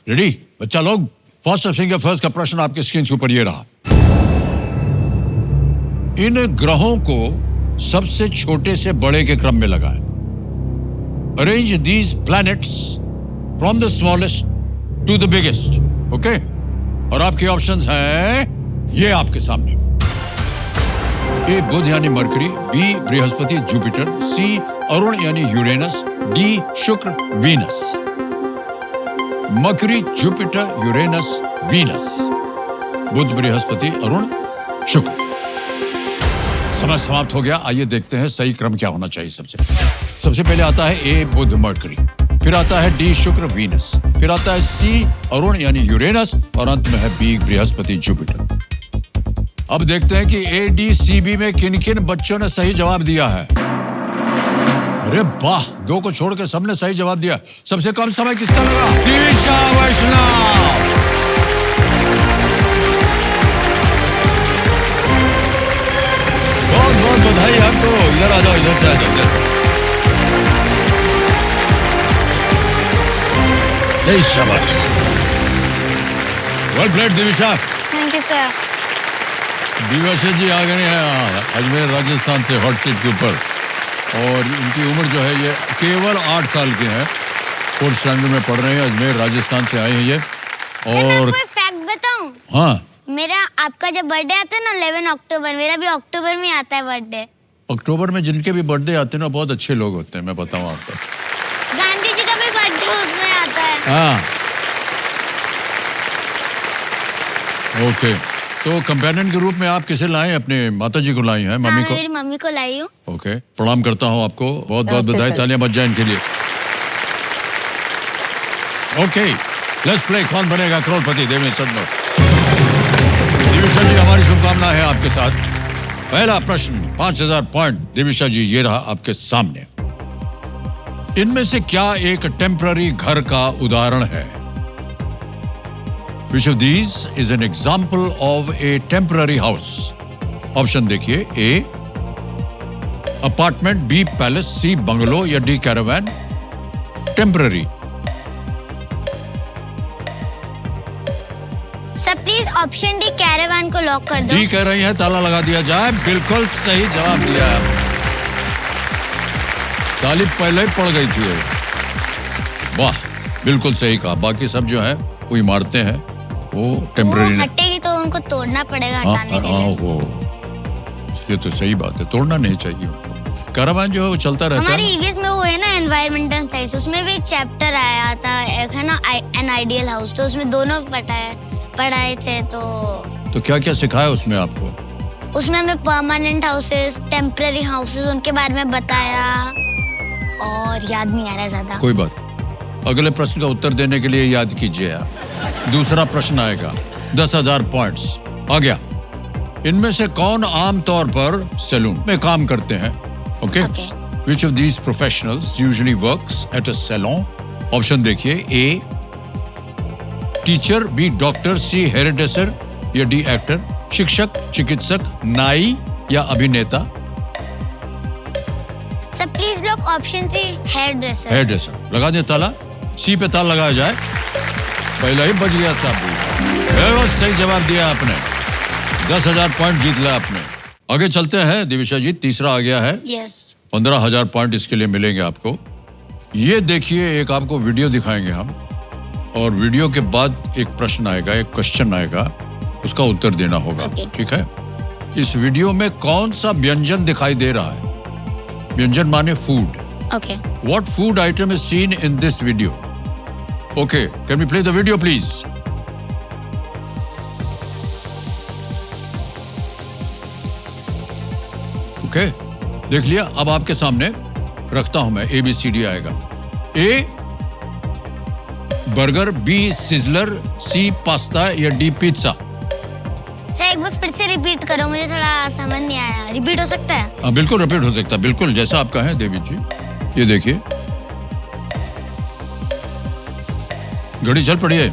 रेडी बच्चा लोग? फास्टेस्ट फिंगर फर्स्ट का प्रश्न आपके स्क्रीन के ऊपर ये रहा। इन ग्रहों को सबसे छोटे से बड़े के क्रम में लगाएं। Arrange these planets from the smallest to the biggest. Okay, और आपके ऑप्शंस हैं ये आपके सामने। ए बुध यानी Mercury, B Brihaspati Jupiter, C Arun यानी Uranus, D Shukra Venus. Mercury, Jupiter, Uranus, Venus. Budh, Brihaspati, Arun, Shukra. समय समाप्त हो गया। आइए देखते हैं सही क्रम क्या होना चाहिए। सबसे पहले आता है ए बुध मरकरी, फिर आता है डी शुक्र वीनस, फिर आता है सी अरुण यानी यूरेनस और अंत में है बी बृहस्पति जुपिटर। अब देखते हैं कि ए डी सी बी में किन किन बच्चों ने सही जवाब दिया है। अरे वाह, दो को छोड़ के सबने सही जवाब दिया। सबसे कम समय किसका लगा? दिविशा वैष्णव। बहुत बहुत बधाई आपको। इधर आ जाओ, इधर से आ जाओ। शाबाश। Well played Divisha. Thank you sir. Divisha ji आ गए हैं अजमेर राजस्थान से हॉट सीट के ऊपर और इनकी उम्र जो है ये केवल 8 साल की है। 4th स्टैंडर्ड में पढ़ रहे हैं। अजमेर राजस्थान से आए हैं ये। और मैं फैक्ट बताऊं? हाँ, मेरा आपका जब बर्थडे आता है ना 11 अक्टूबर, मेरा भी अक्टूबर में आता है बर्थडे। अक्टूबर में जिनके भी बर्थडे आते हैं ना बहुत अच्छे लोग होते हैं, मैं बताऊं आपको। गांधी जी का भी बर्थडे उसमें आता है। हाँ, ओके। तो कंपेनियन के रूप में आप किसे लाए? अपने माता जी को लाई हैं? मम्मी को? मेरी मम्मी को लाई हूँ। ओके, प्रणाम करता हूँ आपको। बहुत बहुत नमस्ते बधाई। सर। तालियां बज जाए इनके लिए। Okay, let's play. Kaun Banega करोड़पति? देवेंद्र सदनो। दिविशा जी, हमारी शुभकामनाएं हैं आपके साथ। पहला प्रश्न 5000 पॉइंट। दिविशा जी, ये रहा आपके सामने। इनमें से क्या एक टेम्पररी घर का उदाहरण है? Which of these is an example of a temporary house? Option देखिए। ए अपार्टमेंट, बी पैलेस, सी बंगलो या D Caravan. Temporary. Sir please option D caravan को लॉक कर दो। डी कह रही है, ताला लगा दिया जाए। बिल्कुल सही जवाब दिया है। ताली पहले ही पड़ गई थी। वाह, बिल्कुल सही कहा। बाकी सब जो है वो इमारतें हैं, वो टेम्पररी वो हटेगी तो उनको तोड़ना पड़ेगा हटाने के लिए। वो ये तो सही बात है, तोड़ना नहीं चाहिए। कैरावान जो है वो चलता रहता हमारी है। ईवीएस में वो है ना एनवायरमेंटल साइंस, उसमें भी एक चैप्टर आया था, एक है ना एन आइडियल हाउस, तो उसमें दोनों पढ़ाए थे। तो क्या क्या सिखाया उसमें आपको? उसमें हमें परमानेंट हाउसेस, टेम्पररी हाउसेस, उनके बारे में बताया और याद नहीं आ रहा है ज्यादा। कोई बात। अगले प्रश्न का उत्तर देने के लिए याद कीजिए आप। दूसरा प्रश्न आएगा। 10,000 पॉइंट्स आ गया। इनमें से कौन आमतौर पर सैलून में काम करते हैं? Okay. Which of these professionals usually works at a salon? Option देखिए। A teacher, B doctor, C hairdresser या डी एक्टर। शिक्षक, चिकित्सक, नाई या अभिनेता। Sir please lock option C hairdresser. Hairdresser. लगा दे ताला। सी पे ताला लगाया जाए। पहला ही बज गया था। सही जवाब दिया आपने। 10,000 पॉइंट जीत लिया आपने। आगे चलते हैं दिविशा जी। तीसरा आ गया है। यस। 15,000 पॉइंट इसके लिए मिलेंगे आपको। ये देखिए, एक आपको वीडियो दिखाएंगे हम और वीडियो के बाद एक प्रश्न आएगा, एक क्वेश्चन आएगा, उसका उत्तर देना होगा। ठीक है? इस वीडियो में कौन सा व्यंजन दिखाई दे रहा है? व्यंजन माने food. Okay. What food item is seen in this video? Okay, can we play the video please? Okay, देख लिया। अब आपके सामने रखता हूं मैं, ABCD आएगा। ए बर्गर, बी सिजलर, सी पास्ता या डी पिज्जा? सर एक बार फिर से रिपीट करो, मुझे थोड़ा समझ नहीं आया। रिपीट हो सकता है? हाँ बिल्कुल रिपीट हो सकता है, बिल्कुल जैसा आप कहें देवी जी। ये देखिए घड़ी चल पड़ी है।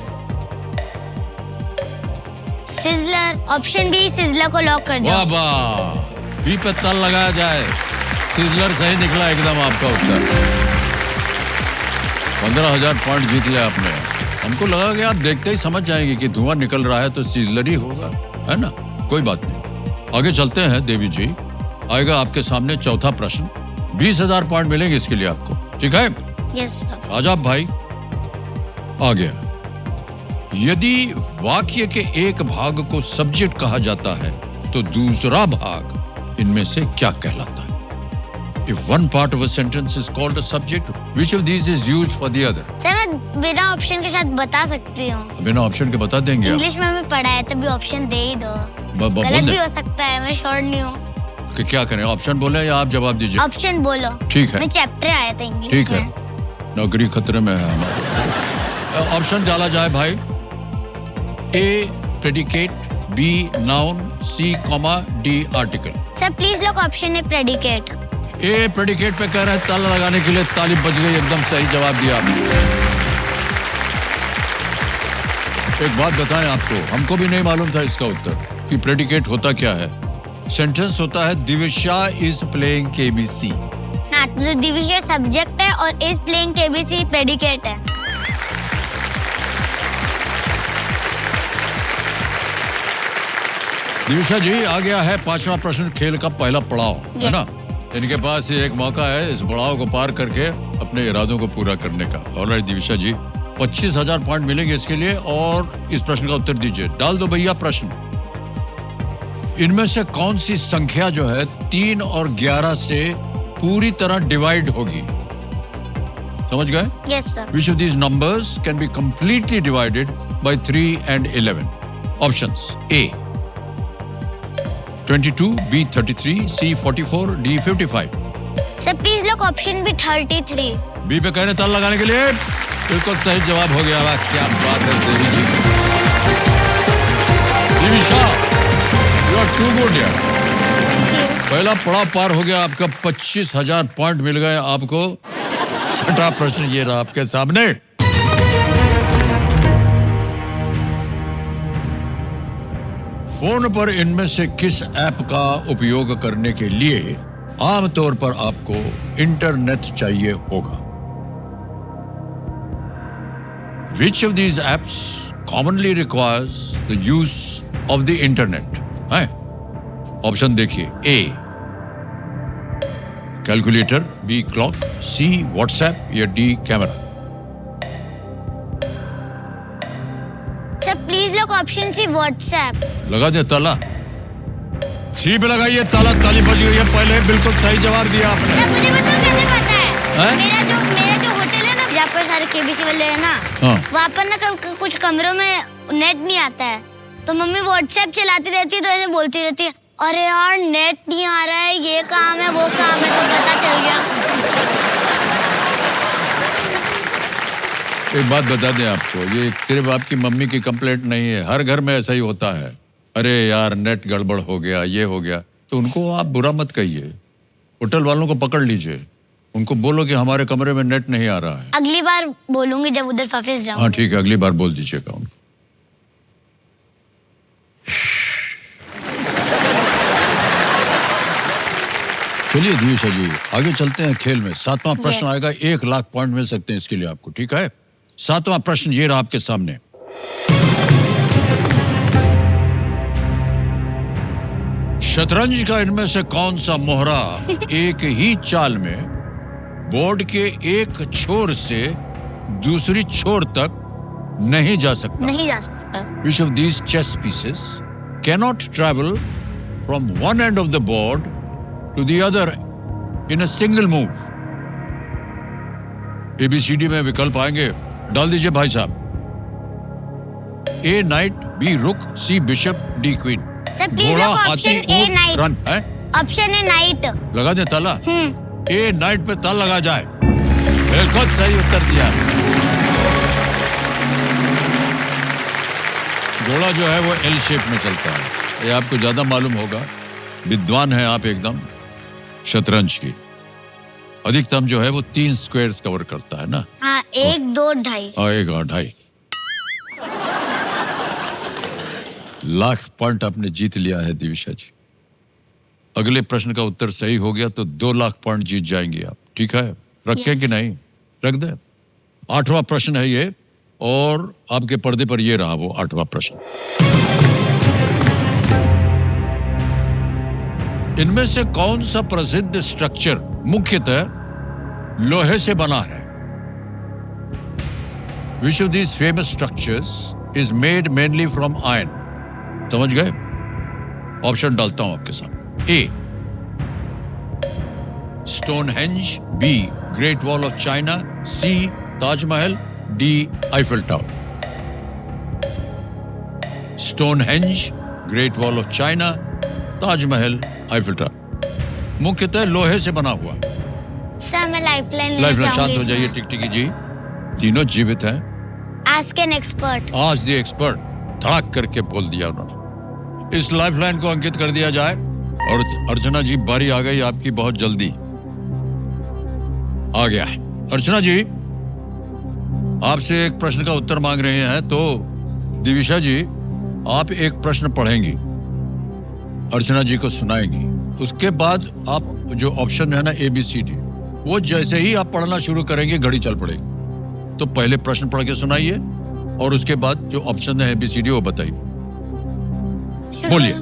सिजलर, ऑप्शन बी सिजलर को लॉक कर दो। वाह वाह, बी पे ताल लगाया जाए। सिजलर सही निकला एकदम आपका उत्तर। 15,000 पॉइंट जीत लिया आपने। हमको लगा कि आप देखते ही समझ जाएंगे कि धुआं निकल रहा है तो सिजलर ही होगा, है ना? कोई बात नहीं, आगे चलते हैं देवी जी। आएगा आपके सामने चौथा प्रश्न। 20,000 पॉइंट मिलेंगे इसके लिए आपको, ठीक है? Yes sir. आजाब भाई आ गया। यदि वाक्य के एक भाग को सब्जेक्ट कहा जाता है तो दूसरा भाग इनमें से क्या कहलाता है? If one part of a sentence is called a subject, which of these is used for the other? Sir मैं बिना ऑप्शन के साथ बता सकती हूँ। बिना ऑप्शन के बता देंगे आप? इंग्लिश में हमें पढ़ा है तभी ऑप्शन दे ही दो। बोल गलत दे। भी हो सकता है, मैं श्योर नहीं हूँ। कि क्या करें, ऑप्शन बोले या आप जवाब दीजिए? ऑप्शन बोलो। ठीक है। मैं चैप्टर आया था इंग्लिश ठीक है, में। नौकरी खतरे में है हमारी। ऑप्शन डाला जाए भाई। A predicate, B noun, C comma, D article. Sir please lock option है प्रेडिकेट। ए प्रेडिकेट पे कह रहे हैं ताला लगाने के लिए ताली बज गई, एकदम सही जवाब दिया आपने। एक बात बताएं आपको, हमको भी नहीं मालूम था इसका उत्तर कि प्रेडिकेट होता क्या है। सेंटेंस होता है दिविशा इज प्लेइंग केबीसी। हाँ तो दिविशा सब्जेक्ट है और इज प्लेइंग केबीसी प्रेडिकेट है। दिविशा जी आ गया है पांचवा प्रश्न, खेल का पहला पड़ाव, है ना? Yes. इनके पास ये एक मौका है इस पड़ाव को पार करके अपने इरादों को पूरा करने का। ऑलराइट दिविशा जी, 25,000 पॉइंट मिलेंगे इसके लिए और इस प्रश्न का उत्तर दीजिए। डाल दो भैया प्रश्न। इनमें से कौन सी संख्या जो है 3 और 11 से पूरी तरह डिवाइड होगी? समझ गए? Yes sir. Which of these numbers can be completely divided by 3 and 11? Options: A 22, B 33, C 44, D 55. Sir please lock option भी 33। बी पे कहने ताल लगाने के लिए बिल्कुल सही जवाब हो गया। वाह क्या बात है देवी जी। Divisha, you are too good यार। पहला पड़ाव पार हो गया आपका, 25,000 पॉइंट मिल गए आपको। छठा प्रश्न ये रहा आपके सामने। फोन पर इनमें से किस ऐप का उपयोग करने के लिए आमतौर पर आपको इंटरनेट चाहिए होगा? Which of these apps commonly requires the use of the internet? है? ऑप्शन देखिए। A calculator, B clock, C WhatsApp या D camera. Sir please lock option C WhatsApp. लगा दे ताला। सी पे लगाइए ताला, ताली बज गई है। पहले बिल्कुल सही जवाब दिया आपने। सर मुझे बताओ कैसे पता है? हैं? मेरा जो होटल है ना जहाँ पर सारे केबीसी वाले है ना, हाँ। वहाँ पर ना कुछ कमरों में नेट नहीं आता है तो मम्मी व्हाट्सएप चलाती रहती है तो ऐसे बोलती रहती है, अरे यार नेट नहीं आ रहा है, ये काम है वो काम है, तो पता चल गया। एक बात बता दें आपको, ये सिर्फ आपकी मम्मी की कंप्लेंट नहीं है, हर घर में ऐसा ही होता है। अरे यार नेट गड़बड़ हो गया, ये हो गया, तो उनको आप बुरा मत कहिए। होटल वालों को पकड़ लीजिए, उनको बोलो कि हमारे कमरे में नेट नहीं आ रहा है। अगली बार बोलूंगी जब उधर वापस जाऊंगी। हाँ ठीक है, अगली बार बोल दीजिएगा उनको। चलिए दिविशा जी आगे चलते हैं खेल में। सातवां प्रश्न Yes. आएगा, 1 लाख पॉइंट मिल सकते हैं इसके लिए आपको, ठीक है? सातवां प्रश्न ये रहा आपके सामने। शतरंज का इनमें से कौन सा मोहरा एक ही चाल में बोर्ड के एक छोर से दूसरी छोर तक नहीं जा सकता? नहीं जा सकता। Which of these chess pieces cannot travel from one end of the board to the other in a single move? ABCD में विकल्प आएंगे, डाल दीजिए भाई साहब। A नाइट, B रुक, C bishop, D queen. Sir please घोड़ा, लोग हाथी, ऑप्शन ए ऊंट, नाइट। रन है? ऑप्शन है नाइट। लगा दे ताला। A नाइट पे ताला लगा जाए। बिल्कुल सही उत्तर दिया। घोड़ा जो है वो एल शेप में चलता है, ये आपको ज्यादा मालूम होगा, विद्वान है आप एकदम। शतरंज की अधिकतम जो है वो 3 स्क्वायर्स कवर करता है ना। हाँ, 1, 2, 2.5। हाँ, 1 और 2.5 लाख पॉइंट आपने जीत लिया है दिविशा जी। अगले प्रश्न का उत्तर सही हो गया तो 2 लाख पॉइंट जीत जाएंगे आप। ठीक है, रखें Yes. कि नहीं? रख दे। 8वां प्रश्न है ये, और आपके पर्दे पर ये रहा वो 8वां प्रश्न। इनमें से कौन सा प्रसिद्ध स्ट्रक्चर मुख्यतः लोहे से बना है? Which of these famous structures is made mainly from iron? समझ गए? ऑप्शन डालता हूं आपके सामने। A, Stonehenge, B, Great Wall of China, C, Taj Mahal, D, Eiffel Tower. Stonehenge, Great Wall of China, Taj Mahal, Eiffel Tower. मुख्यतः लोहे से बना हुआ। सर मैं लाइफलाइन लाइफ शांत हो जाइए टिकटिकी जी, तीनों जीवित हैं। Ask an expert. आज द एक्सपर्ट, धड़ाक करके बोल दिया उन्होंने। इस लाइफलाइन को अंकित कर दिया जाए। और अर्चना जी, बारी आ गई आपकी, बहुत जल्दी आ गया है। अर्चना जी आपसे एक प्रश्न का उत्तर मांग रहे हैं, तो दिविशा जी आप एक प्रश्न पढ़ेंगी, अर्चना जी को सुनाएंगी, उसके बाद आप जो ऑप्शन है ना ABCD, वो जैसे ही आप पढ़ना शुरू करेंगे घड़ी चल पड़ेगी। तो पहले प्रश्न पढ़ के सुनाइए और उसके बाद जो ऑप्शन है ABCD वो बताइए। बोलिए।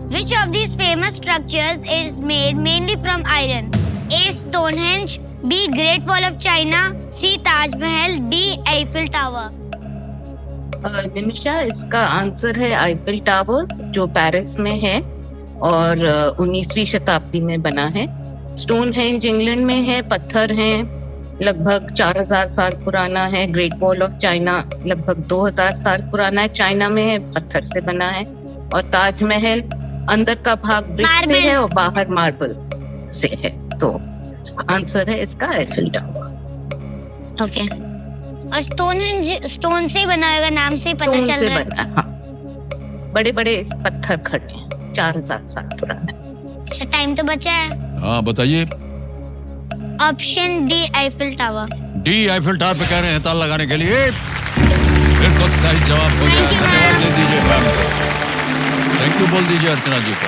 Which of these famous structures is made mainly from iron? A. Stonehenge, B. Great Wall of China, C. Taj Mahal, D. Eiffel Tower. Nimisha, इसका आंसर है आईफिल टावर, जो पेरिस में है और 19वीं शताब्दी में बना है। स्टोनहेंज इंग्लैंड में है, पत्थर हैं, लगभग 4000 साल पुराना है। ग्रेट वॉल ऑफ चाइना लगभग 2000 साल पुराना है, चाइना में है, पत्थर से बना है। और ताजमहल अंदर का भाग ब्रिक से Marble. है और बाहर मार्बल से है। तो आंसर है इसका आईफिल टावर। Okay. और स्टोन से ही बना होगा, नाम से ही पता स्टोन चल से रहा है। बना, हाँ। बड़े बड़े पत्थर खड़े हैं, 4000 साल पुराना। अच्छा, टाइम तो बचा है। हाँ बताइए। Option D, Eiffel tower. D, Eiffel tower पे कह रहे हैं ताल लगाने के लिए। बिल्कुल सही जवाब हो गया। Thank you, धन्यवाद ma'am. दे दीजिए मैम को। थैंक यू बोल दीजिए अर्चना जी को।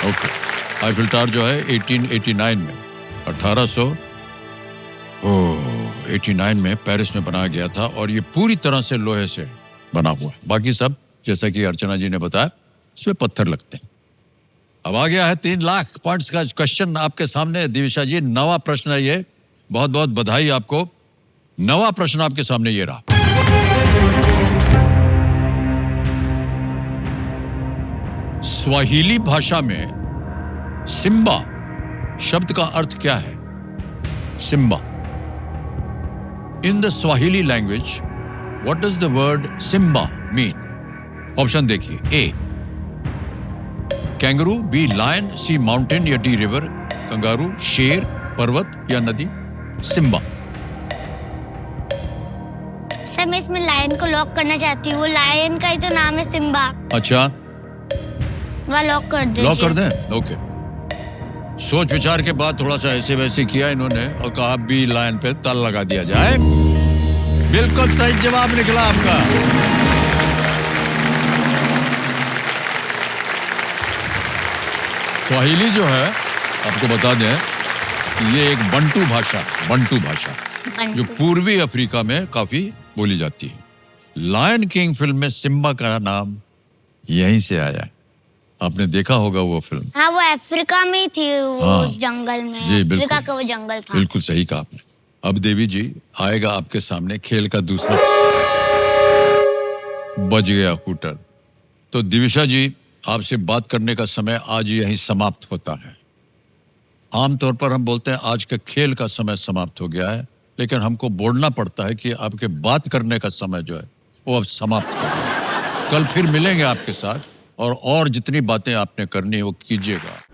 ओके, आईफिल टावर जो है 1889 में 1889 में पेरिस में बनाया गया था, और ये पूरी तरह से लोहे से बना हुआ है। बाकी सब जैसा कि अर्चना जी ने बताया इसमें पत्थर लगते हैं। अब आ गया है 3 लाख पॉइंट्स का क्वेश्चन आपके सामने। दिविशा जी, 9वां प्रश्न है ये, बहुत बहुत बधाई आपको। 9वां प्रश्न आपके सामने ये रहा। स्वाहिली भाषा में सिम्बा शब्द का अर्थ क्या है? Simba. In the Swahili language what does the word Simba mean? Option देखिए। A, kangaroo, B, lion, C, mountain या डी, रिवर। कंगारू, शेर, पर्वत या नदी। सिम्बा। सर मैं इसमें लायन को लॉक करना चाहती हूँ, वो लायन का ही तो नाम है सिम्बा। अच्छा, वह लॉक कर दीजिए। लॉक कर दें? ओके। सोच विचार के बाद थोड़ा सा ऐसे वैसे किया इन्होंने और कहा बी लाइन पे ताल लगा दिया जाए। बिल्कुल सही जवाब निकला आपका। स्वाहिली जो है आपको बता दें, ये एक बंटू भाषा, जो पूर्वी अफ्रीका में काफी बोली जाती है। लायन किंग फिल्म में सिम्बा का नाम यहीं से आया है। आपने देखा होगा वो फिल्म। हाँ, वो अफ्रीका में ही थी, हाँ, उस जंगल में। जी, बिल्कुल। अफ्रीका का वो जंगल था। बिल्कुल सही कहा आपने। अब देवी जी आएगा आपके सामने खेल का दूसरा। बज गया हूटर। तो दिविशा जी, आपसे बात करने का समय आज यहीं समाप्त होता है। आमतौर पर हम बोलते हैं आज का खेल का समय समाप्त हो गया है, लेकिन हमको बोलना पड़ता है कि आपके बात करने का समय जो है वो अब समाप्त हो गया है। कल फिर मिलेंगे आपके साथ, और जितनी बातें आपने करनी है वो कीजिएगा।